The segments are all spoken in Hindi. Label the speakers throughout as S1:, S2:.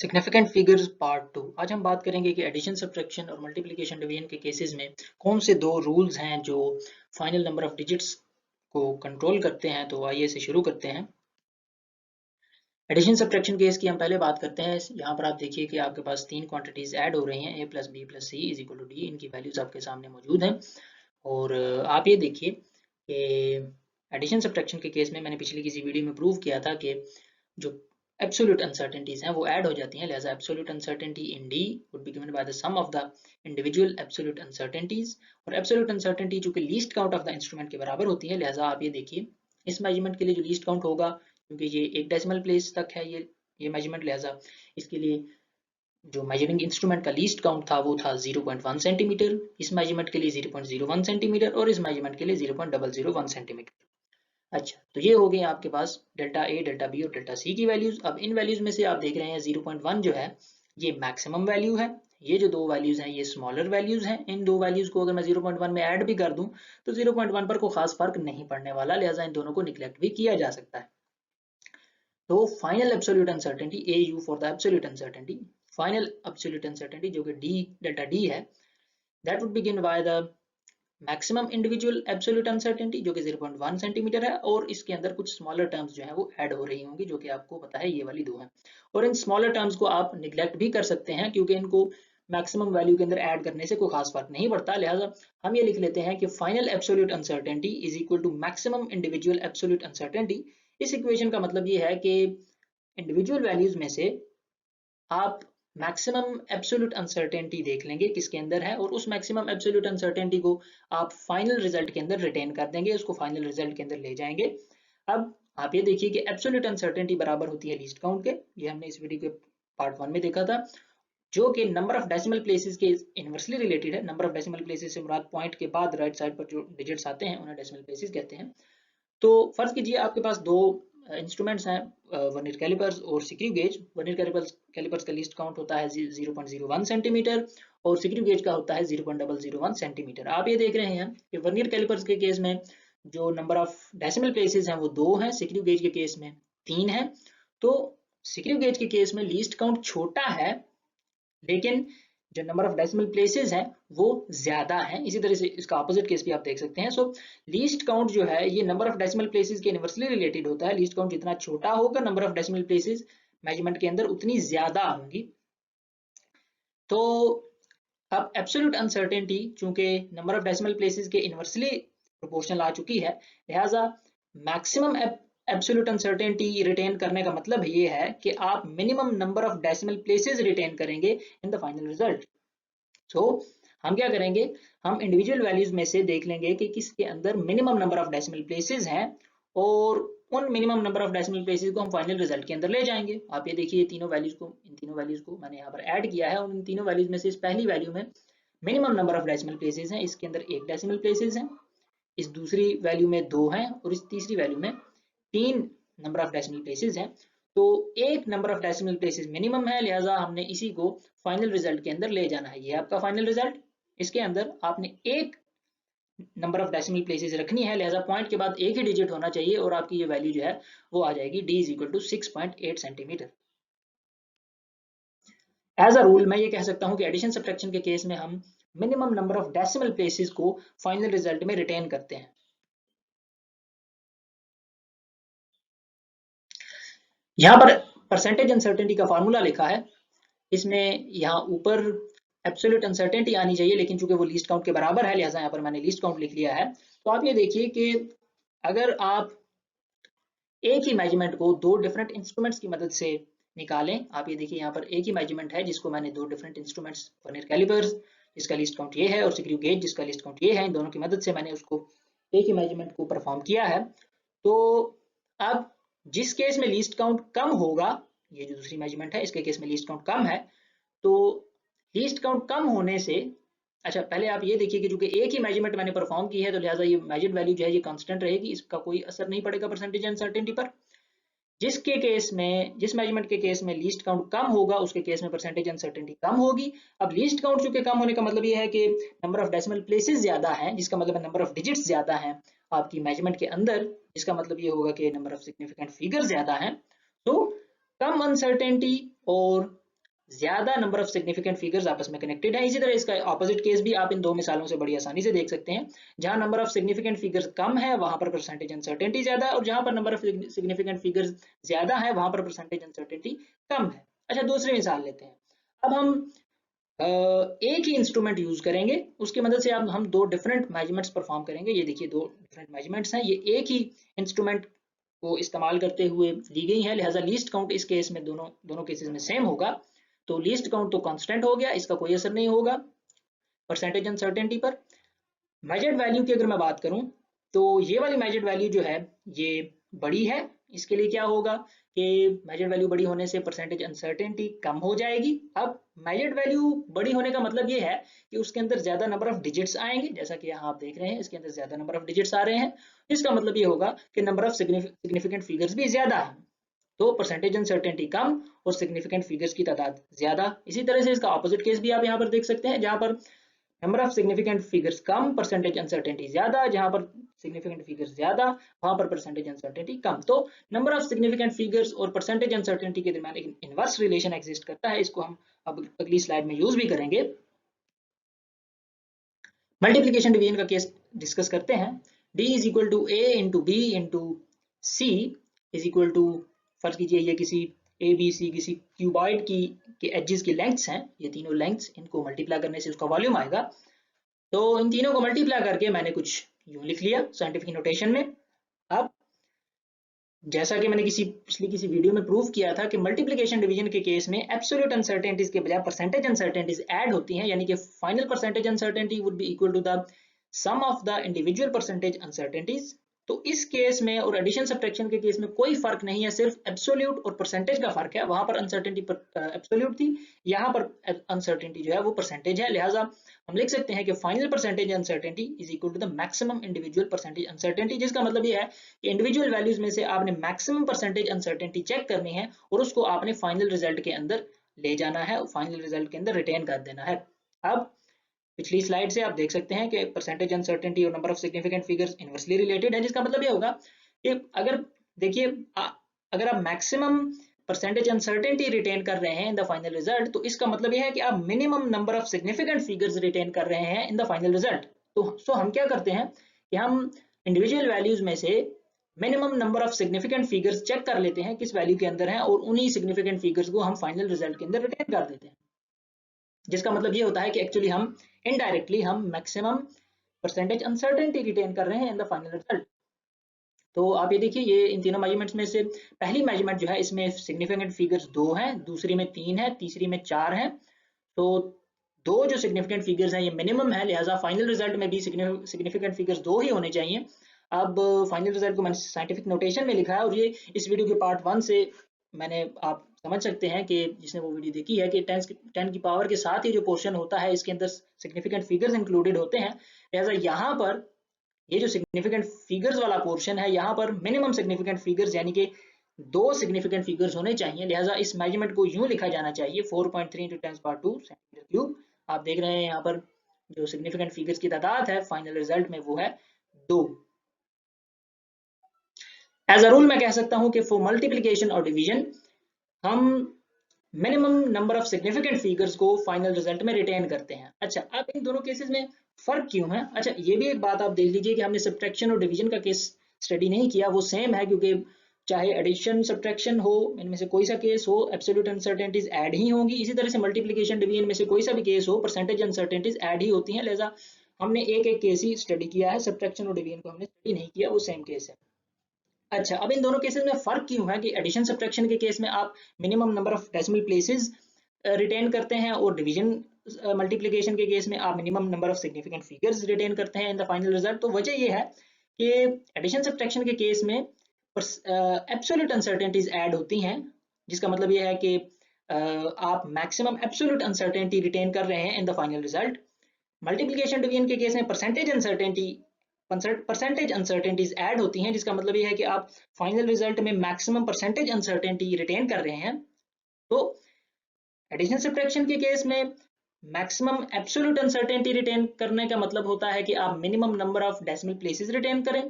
S1: Significant figures part 2। आज हम बात करेंगे कि एडिशन, सब्ट्रैक्शन और मल्टीप्लिकेशन डिवीजन के केसेस में कौन से दो रूल्स हैं जो फाइनल नंबर ऑफ डिजिट्स को कंट्रोल करते हैं। तो आइए इसे शुरू करते हैं। एडिशन सब्ट्रैक्शन केस की हम पहले बात करते हैं। यहाँ पर आप देखिए कि आपके पास तीन क्वांटिटीज ऐड हो रही हैं, a plus B plus C is equal to D. इनकी वैल्यूज आपके सामने मौजूद हैं और आप ये देखिए कि एडिशन सब्ट्रैक्शन के केस में मैंने पिछली किसी वीडियो में प्रूव किया था कि जो एब्सोल्यूट अनसर्टेनिटीज हैं वो ऐड हो जाती हैं। लिहाजा absolute uncertainty in D would be given by the sum of the individual absolute uncertainties. और एब्सोल्यूट अनसर्टेनिटी चूंकि least count of the instrument के बराबर होती है, लिहाजा आप ये देखिए इस मेजरमेंट के लिए जो लीस्ट काउंट होगा, क्योंकि ये एक डेसिमल प्लेस तक है ये मेजरमेंट, लिहाजा इसके लिए जो मेजरिंग इंस्ट्रूमेंट का लीस्ट काउंट था वो था 0.1 सेंटीमीटर, इस मेजरमेंट के लिए 0.01 सेंटीमीटर और इस मेजरमेंट के लिए 0.001 सेंटीमीटर। अच्छा, तो ये हो गए आपके पास डेल्टा ए, डेल्टा बी और डेल्टा सी की वैल्यूज। अब इन वैल्यूज में से आप देख रहे हैं 0.1 जो है ये मैक्सिमम वैल्यू है, ये जो दो वैल्यूज हैं ये स्मॉलर वैल्यूज हैं। इन दो वैल्यूज को अगर मैं 0.1 में ऐड भी कर दूं तो 0.1 पर कोई खास फर्क नहीं पड़ने वाला, लिहाजा इन दोनों को निगलेक्ट भी किया जा सकता है। तो final absolute uncertainty A you for the absolute uncertainty, final absolute uncertainty जो कि डी डेल्टा डी है, that would be given by the maximum individual absolute uncertainty जो कि 0.1 सेंटीमीटर है, और इसके अंदर कुछ स्मॉलर टर्म्स जो है वो ऐड हो रही होंगी जो कि आपको पता है ये वाली दो हैं। और इन स्मॉलर टर्म्स को आप निगलेक्ट भी कर सकते हैं क्योंकि इनको मैक्सिमम वैल्यू के अंदर ऐड करने से कोई खास फर्क नहीं पड़ता, लिहाजा हम ये लिख लेते हैं कि final absolute uncertainty is equal to maximum individual absolute uncertainty. इस इक्वेशन का मतलब ये है कि इंडिविजुअल वैल्यूज में से आप मैक्सिमम एब्सोल्यूट अनसर्टेनिटी देख लेंगे किसके अंदर है, और उस मैक्सिमम एब्सोल्यूट अनसर्टेनिटी को आप फाइनल रिजल्ट के अंदर रिटेन कर देंगे, उसको फाइनल रिजल्ट के अंदर ले जाएंगे। अब आप ये देखिए कि एब्सोल्यूट अनसर्टेनिटी बराबर होती है लीस्ट काउंट के, ये हमने इस वीडियो के पार्ट 1 में देखा था, जो कि नंबर ऑफ डेसिमल प्लेसेस के इनवर्सली रिलेटेड है। नंबर ऑफ डेसिमल प्लेसेस से मुराद पॉइंट के बाद राइट साइड पर जो डिजिट्स आते हैं उन्हें डेसिमल प्लेसेस कहते हैं। तो फर्ज कीजिए आपके पास दो इंस्ट्रूमेंट्स हैं, वर्नियर कैलिपर्स और सिक्रू गेज। वर्नियर कैलिपर्स का लीस्ट काउंट होता है 0.01 सेंटीमीटर और सिक्रू गेज का होता है 0.001 सेंटीमीटर। आप ये देख रहे हैं कि वर्नियर कैलिपर्स के केस में जो नंबर ऑफ डेसिमल प्लेसेस हैं वो 2 हैं, सिक्रू गेज के केस में 3 है। तो सिक्रू गेज के केस में लीस्ट काउंट छोटा है लेकिन जो नंबर ऑफ डेसिमल प्लेसेस हैं वो ज्यादा है। इसी तरह से इसका ऑपोजिट केस भी आप देख सकते हैं। सो लीस्ट काउंट जो है ये नंबर ऑफ डेसिमल प्लेसेस के इनवर्सली रिलेटेड होता है। लीस्ट काउंट जितना छोटा होगा number of decimal places measurement के अंदर उतनी ज्यादा होंगी। तो अब एब्सोल्यूट अनसर्टेनिटी चूंकि नंबर ऑफ डेसिमल प्लेसेस के इनवर्सली प्रोपोर्शनल आ चुकी है, लिहाजा मैक्सिमम एब्सोल्यूट अनसर्टेनिटी रिटेन करने का मतलब ये है कि आप minimum number of decimal places retain करेंगे in the final result. So हम क्या करेंगे, हम इंडिविजुअल वैल्यूज में से देख लेंगे कि किसके अंदर minimum number of decimal places हैं और उन minimum number of decimal places को हम फाइनल रिजल्ट के अंदर ले जाएंगे। आप ये देखिए तीनों वैल्यूज को, इन तीनों वैल्यूज को मैंने यहाँ पर ऐड किया है और इन तीनों वैल्यूज में से इस पहली वैल्यू में minimum number of decimal places हैं, इसके अंदर 1 डेसिमल प्लेसेस हैं, इस दूसरी वैल्यू में 2 हैं और इस तीसरी वैल्यू में 3 नंबर ऑफ डेसिमल प्लेसेस हैं। तो एक number of decimal places minimum है, लिहाजा हमने इसी को फाइनल रिजल्ट के अंदर ले जाना है। ये आपका फाइनल रिजल्ट, इसके अंदर आपने एक नंबर ऑफ डेसिमल प्लेसेस रखनी है, लिहाजा पॉइंट के बाद एक ही डिजिट होना चाहिए और आपकी ये वैल्यू जो है वो आ जाएगी d is equal to 6.8 centimetre. As a rule मैं ये कह सकता हूं कि एडिशन सब्ट्रैक्शन के केस में हम minimum number of decimal places को फाइनल रिजल्ट में रिटेन करते हैं। यहाँ पर परसेंटेज अनसर्टेनिटी का फार्मूला लिखा है, इसमें यहाँ ऊपर एब्सोल्यूट अनसर्टेनिटी आनी चाहिए, लेकिन चूंकि वो लीस्ट काउंट के बराबर है लिहाजा यहाँ पर मैंने लीस्ट काउंट लिख लिया है। तो आप ये देखिए कि अगर आप एक ही मेजरमेंट को दो डिफरेंट इंस्ट्रूमेंट्स की मदद से निकालें, आप ये देखिए यहाँ पर एक ही मेजरमेंट है जिसको मैंने दो डिफरेंट इंस्ट्रूमेंट्स, वर्नियर कैलिपर्स जिसका लिस्ट काउंट ये है और सिक्रू गेज जिसका लिस्ट काउंट ये है, इन दोनों की मदद से मैंने उसको एक ही मेजरमेंट को परफॉर्म किया है। तो अब जिस केस में लीस्ट काउंट कम होगा, ये जो दूसरी मेजरमेंट है इसके केस में लीस्ट काउंट कम है, तो लीस्ट काउंट कम होने से, अच्छा पहले आप ये देखिए कि जो कि एक ही मेजरमेंट मैंने परफॉर्म की है तो लिहाजा ये मेजर्ड वैल्यू जो है ये कांस्टेंट रहेगी, इसका कोई असर नहीं पड़ेगा परसेंटेज अनसर्टेनिटी पर। जिसके केस में, जिस मेजरमेंट के केस में लीस्ट काउंट कम होगा उसके केस में परसेंटेज अनसर्टेनिटी कम होगी। अब लीस्ट काउंट चूंकि कम होने का मतलब ये है कि नंबर ऑफ डेसिमल प्लेसेस ज्यादा हैं, जिसका मतलब है नंबर ऑफ डिजिट्स ज्यादा हैं आपकी मेजरमेंट के अंदर, जिसका मतलब ये होगा कि नंबर ऑफ सिग्निफिकेंट फिगर ज्यादा हैं। तो कम अनसर्टेनिटी और ज्यादा नंबर ऑफ सिग्निफिकेंट फिगर्स आपस में कनेक्टेड है। इसी तरह इसका ऑपोजिट केस भी आप इन दो मिसालों से बड़ी आसानी से देख सकते हैं। जहां नंबर ऑफ सिग्निफिकेंट फिगर्स कम है वहां पर परसेंटेज अनसर्टेनिटी ज्यादा है, और जहां पर नंबर ऑफ सिग्निफिकेंट फिगर्स ज्यादा है वहां पर परसेंटेज अनसर्टेनिटी कम है। अच्छा, दूसरी मिसाल लेते हैं। अब हम एक ही इंस्ट्रूमेंट यूज करेंगे, उसकी मदद से हम दो डिफरेंट मेजरमेंट्स परफॉर्म करेंगे। ये देखिए दो डिफरेंट मेजरमेंट्स हैं, ये एक ही इंस्ट्रूमेंट को इस्तेमाल करते हुए दी गई है, लिहाजा लीस्ट काउंट इस केस में दोनों केसेस में सेम होगा। तो लीस्ट काउंट तो कांस्टेंट हो गया, इसका कोई असर नहीं होगा परसेंटेज अनसर्टेनिटी पर। मेजर्ड वैल्यू की अगर मैं बात करूं तो ये वाली मेजर्ड वैल्यू जो है ये बड़ी है। इसके लिए क्या होगा कि मेजर्ड वैल्यू बड़ी होने से परसेंटेज अनसर्टेनिटी कम हो जाएगी। अब मेजर्ड वैल्यू बड़ी होने का मतलब ये है कि उसके अंदर ज्यादा नंबर ऑफ डिजिट्स आएंगे, जैसा कि यहाँ आप देख रहे हैं इसके अंदर ज्यादा नंबर ऑफ डिजिट्स आ रहे हैं। इसका मतलब ये होगा कि नंबर ऑफ सिग्निफिकेंट फिगर्स भी ज्यादा है, तो परसेंटेज अनसर्टेनिटी कम और सिग्निफिकेंट फिगर्स की तादाद ज्यादा। इसी तरह से इसका ऑपोजिट केस भी आप यहाँ पर देख सकते हैं, जहां पर number of significant figures come, percentage uncertainty ज्यादा, जहां पर सिग्निफिकेंट फिगर्स ज्यादा वहां पर परसेंटेज अनसर्टेनिटी कम। तो नंबर ऑफ सिग्निफिकेंट फिगर्स और परसेंटेज अनसर्टेनिटी के दरमियान एक इनवर्स रिलेशन एग्जिस्ट करता है। इसको हम अब अगली स्लाइड में यूज भी करेंगे। मल्टीप्लिकेशन डिवीजन का केस डिस्कस करते हैं। d is equal to a into B into C is equal to, फर्ज कीजिए ये किसी ए बी सी किसी क्यूबॉइड की के एजेस की लेंथ्स हैं, ये तीनों लेंथ्स, इनको मल्टीप्लाई करने से उसका वॉल्यूम आएगा। तो इन तीनों को मल्टीप्लाई करके मैंने कुछ यूं लिख लिया साइंटिफिक नोटेशन में। अब जैसा कि मैंने किसी वीडियो में प्रूव किया था कि मल्टीप्लिकेशन डिवीजन के केस में एब्सोल्यूट अनसर्टेनिटीज के बजाय परसेंटेज अनसर्टेनिटीज ऐड होती हैं, यानी कि final percentage uncertainty would be equal to the sum of the individual percentage uncertainties. तो इस केस में और एडिशन सब्ट्रैक्शन के केस में कोई फर्क नहीं है, सिर्फ एब्सोल्यूट और परसेंटेज का फर्क है। वहां पर अनसर्टेनिटी एब्सोल्यूट थी, यहाँ पर अनसर्टेनिटी जो है वो परसेंटेज है। लिहाजा हम लिख सकते हैं कि final percentage uncertainty is equal to the maximum individual percentage uncertainty, जिसका मतलब ये है कि इंडिविजुअल वैल्यूज में से आपने मैक्सिमम परसेंटेज अनसर्टेनिटी चेक करनी है और उसको आपने फाइनल रिजल्ट के अंदर ले जाना है, फाइनल रिजल्ट के अंदर रिटेन कर देना है। अब पिछली स्लाइड से आप देख सकते हैं कि परसेंटेज अनसर्टेनिटी और number of significant figures inversely related है, जिसका मतलब ये होगा कि अगर देखिए अगर आप मैक्सिमम परसेंटेज अनसर्टेनिटी रिटेन कर रहे हैं इन द फाइनल रिजल्ट, तो इसका मतलब यह है कि आप minimum number of significant figures retain कर रहे हैं इन द फाइनल रिजल्ट। तो हम क्या करते हैं कि हम इंडिविजुअल वैल्यूज में से minimum number of significant figures check कर लेते हैं किस वैल्यू के अंदर है, और उन्हीं सिग्निफिकेंट फिगर्स को हम फाइनल रिजल्ट के अंदर रिटेन कर देते हैं। जिसका मतलब ये होता है कि एक्चुअली हम इनडायरेक्टली हम मैक्सिमम परसेंटेज अनसर्टेनिटी रिटेन कर रहे हैं इन द फाइनल रिजल्ट। तो आप ये देखिए, ये इन तीनों मेजरमेंट्स में से पहली मेजरमेंट जो है इसमें सिग्निफिकेंट फिगर्स 2 हैं, दूसरी में 3 है, तीसरी में 4 है। तो दो जो सिग्निफिकेंट फिगर्स हैं ये मिनिमम है, लिहाजा फाइनल रिजल्ट में भी सिग्निफिकेंट फिगर्स 2 ही होने चाहिए। अब फाइनल रिजल्ट को मैंने साइंटिफिक नोटेशन में लिखा है, और ये इस वीडियो के पार्ट 1 से मैंने आप समझ सकते हैं कि जिसने वो वीडियो देखी है कि 10 की पावर के साथ ही जो पोर्शन होता है इसके अंदर सिग्निफिकेंट फिगर्स इंक्लूडेड होते हैं। लिहाजा यहाँ पर ये जो सिग्निफिकेंट फिगर्स वाला पोर्शन है, यहाँ पर मिनिमम सिग्निफिकेंट फिगर्स यानी कि 2 सिग्निफिकेंट फिगर्स होने चाहिए। लिहाजा इस मेजरमेंट को यूं लिखा जाना चाहिए 4.3 × 10⁻² सेंटीमीटर क्यूब। आप देख रहे हैं यहाँ पर जो सिग्निफिकेंट फिगर्स की तादाद है फाइनल रिजल्ट में वो है 2। एज अ रूल मैं कह सकता हूं कि फॉर मल्टीप्लिकेशन और डिवीजन हम minimum number of significant figures को फाइनल रिजल्ट में रिटेन करते हैं। अच्छा, अब इन दोनों केसेस में फर्क क्यों है? अच्छा, ये भी एक बात आप देख लीजिए कि हमने सब्ट्रैक्शन और डिवीजन का केस स्टडी नहीं किया, वो सेम है, क्योंकि चाहे एडिशन सब्ट्रैक्शन हो, इनमें से कोई सा केस हो, एब्सोल्यूट अनसर्टेनिटीज ऐड ही होंगी। इसी तरह से मल्टीप्लिकेशन डिवीजन में से कोई सा भी केस हो, परसेंटेज अनसर्टेनिटीज ऐड ही होती हैं। लिहाजा हमने एक एक केस ही स्टडी किया है, सब्ट्रैक्शन और डिवीजन को हमने स्टडी नहीं किया, वो सेम केस है। अच्छा, अब इन दोनों केसेस में फर्क क्यों है कि एडिशन सब्ट्रैक्शन के केस में आप minimum number of decimal places retain करते हैं, और डिवीजन मल्टीप्लिकेशन के केस में आप minimum number of significant figures retain करते हैं इन द फाइनल रिजल्ट। तो वजह ये है कि एडिशन सब्ट्रैक्शन के केस में एब्सोल्यूट अनसर्टेनिटीज ऐड होती हैं, जिसका मतलब ये है कि आप मैक्सिमम एब्सोल्यूट अनसर्टेनिटी रिटेन कर रहे हैं in the final result. Multiplication division के केस में परसेंटेज अनसर्टेनिटीज ऐड होती हैं, जिसका मतलब ये है कि आप फाइनल रिजल्ट में मैक्सिमम परसेंटेज अनसर्टेनिटी रिटेन कर रहे हैं। तो एडिशन सब्ट्रैक्शन के केस में मैक्सिमम एब्सोल्यूट अनसर्टेनिटी रिटेन करने का मतलब होता है कि आप minimum number of decimal places retain करें,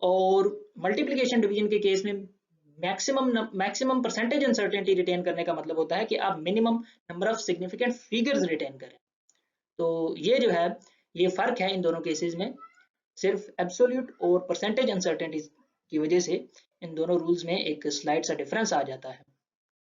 S1: और मल्टीप्लिकेशन डिवीजन के केस में मैक्सिमम परसेंटेज अनसर्टेनिटी रिटेन करने का मतलब होता है कि आप minimum number of significant figures retain करें। तो ये जो है ये फर्क है इन दोनों केसेस में, सिर्फ एब्सोल्यूट और परसेंटेज अनसर्टेनिटी की वजह से इन दोनों रूल्स में एक स्लाइड सा डिफरेंस आ जाता है।